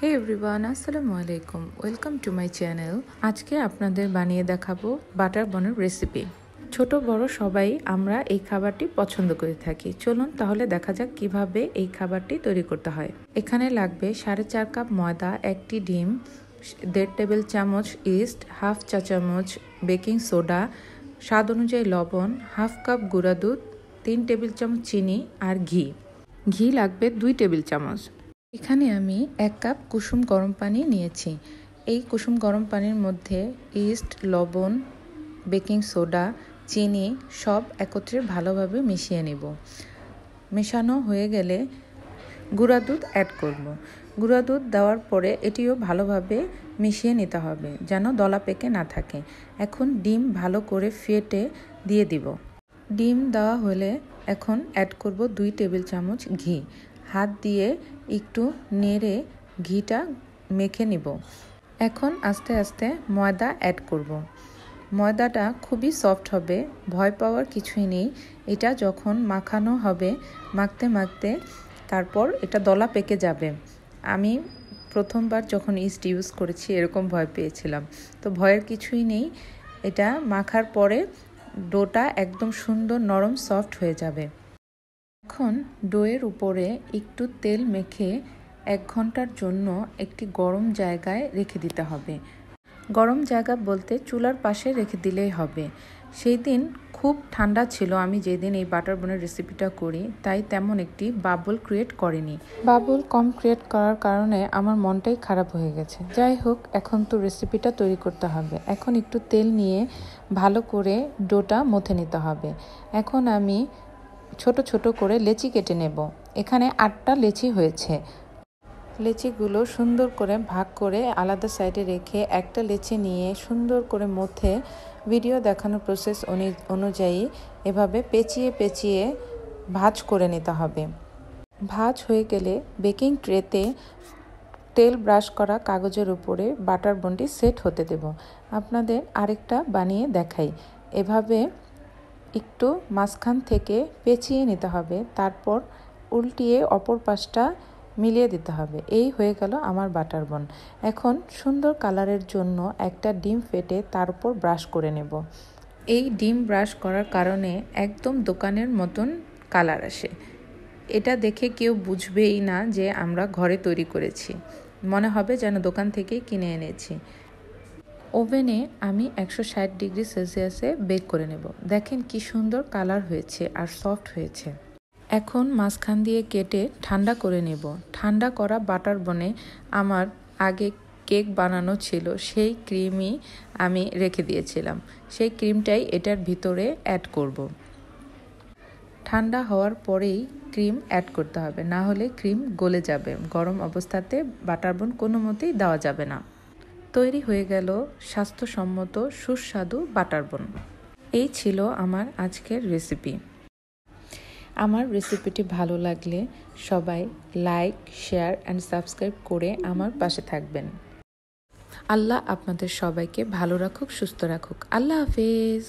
হে everyone, আসসালামু আলাইকুম। Welcome to my channel. আজকে আপনাদের বানিয়ে দেখাবো বাটার বনের রেসিপি। ছোট বড় সবাই আমরা এই খাবারটি পছন্দ করে থাকি। চলুন তাহলে দেখা যাক কিভাবে এই খাবারটি তৈরি করতে হয়। এখানে লাগবে 4.5 কাপ ময়দা, 1টি ডিম, 1.5 টেবিল চামচ ইস্ট, হাফ চা চামচ বেকিং সোডা, স্বাদ অনুযায়ী লবণ, হাফ কাপ গুঁড়া দুধ, 3 টেবিল চামচ চিনি আর ঘি লাগবে 2 টেবিল চামচ। এখানে আমি 1 কাপ কুসুম গরম পানি নিয়েছি। এই কুসুম গরম পানির মধ্যে ইস্ট, লবণ, বেকিং সোডা, চিনি সব একত্রে ভালোভাবে মিশিয়ে নেব। মেশানো হয়ে গেলে গুঁড়া দুধ অ্যাড করব। গুঁড়া দুধ দেওয়ার পরে এটিও ভালোভাবে মিশিয়ে নিতে হবে যেন দলা পেকে না থাকে। এখন ডিম ভালো করে ফেটে দিয়ে দিব। ডিম দেওয়া হলে এখন অ্যাড করব 2 টেবিল চামচ ঘি। হাত দিয়ে একটু নেড়ে ঘিটা মেখে নিব। এখন আস্তে আস্তে ময়দা অ্যাড করব। ময়দাটা খুবই সফট হবে, ভয় পাওয়ার কিছুই নেই। এটা যখন মাখানো হবে মাখতে মাখতে তারপর এটা দলা পেকে যাবে। আমি প্রথমবার যখন ইস্ট ইউজ করেছি এরকম ভয় পেয়েছিলাম, তো ভয়ের কিছুই নেই। এটা মাখার পরে ডোটা একদম সুন্দর নরম সফট হয়ে যাবে। এখন ডোয়ের উপরে একটু তেল মেখে 1 ঘন্টার জন্য একটি গরম জায়গায় রেখে দিতে হবে। গরম জায়গা বলতে চুলার পাশে রেখে দিলেই হবে। সেই দিন খুব ঠান্ডা ছিল, আমি যেদিন এই বাটার বনের রেসিপিটা করি, তাই তেমন একটি বাবল ক্রিয়েট করেনি। বাবল কম ক্রিয়েট করার কারণে আমার মনটাই খারাপ হয়ে গেছে। যাই হোক, এখন তো রেসিপিটা তৈরি করতে হবে। এখন একটু তেল নিয়ে ভালো করে ডোটা মথে নিতে হবে। এখন আমি ছোট ছোট করে লেচি কেটে নেব। এখানে 8টা লেচি হয়েছে। লেচিগুলো সুন্দর করে ভাগ করে আলাদা সাইডে রেখে একটা লেচি নিয়ে সুন্দর করে মথে ভিডিও দেখানো প্রসেস অনুযায়ী এভাবে পেঁচিয়ে পেঁচিয়ে ভাঁজ করে নিতে হবে। ভাঁজ হয়ে গেলে বেকিং ট্রেতে তেল ব্রাশ করা কাগজের উপরে বাটার বনটি সেট হতে দেব। আপনাদের আরেকটা বানিয়ে দেখাই। এভাবে একটু মাঝখান থেকে পেঁচিয়ে নিতে হবে, তারপর উল্টিয়ে অপর পাশটা মিলিয়ে দিতে হবে। এই হয়ে গেল আমার বাটার বন। এখন সুন্দর কালারের জন্য একটা ডিম ফেটে তার উপর ব্রাশ করে নেব। এই ডিম ব্রাশ করার কারণে একদম দোকানের মতন কালার আসে। এটা দেখে কেউ বুঝবেই না যে আমরা ঘরে তৈরি করেছি, মনে হবে যেন দোকান থেকেই কিনে এনেছি। ওভেনে আমি 160 ডিগ্রি সেলসিয়াসে বেক করে নেব। দেখেন কি সুন্দর কালার হয়েছে আর সফট হয়েছে। এখন মাঝখান দিয়ে কেটে ঠান্ডা করে নেব। ঠান্ডা করা বাটার বনে আমার আগে কেক বানানো ছিল, সেই ক্রিমই আমি রেখে দিয়েছিলাম। সেই ক্রিমটাই এটার ভিতরে অ্যাড করব। ঠান্ডা হওয়ার পরেই ক্রিম অ্যাড করতে হবে, না হলে ক্রিম গলে যাবে। গরম অবস্থাতে বাটার বন কোনো মতেই দেওয়া যাবে না। তৈরি হয়ে গেল স্বাস্থ্যসম্মত সুস্বাদু বাটার বন। এই ছিল আমার আজকের রেসিপি। আমার রেসিপিটি ভালো লাগলে সবাই লাইক, শেয়ার অ্যান্ড সাবস্ক্রাইব করে আমার পাশে থাকবেন। আল্লাহ আপনাদের সবাইকে ভালো রাখুক, সুস্থ রাখুক। আল্লাহ হাফেজ।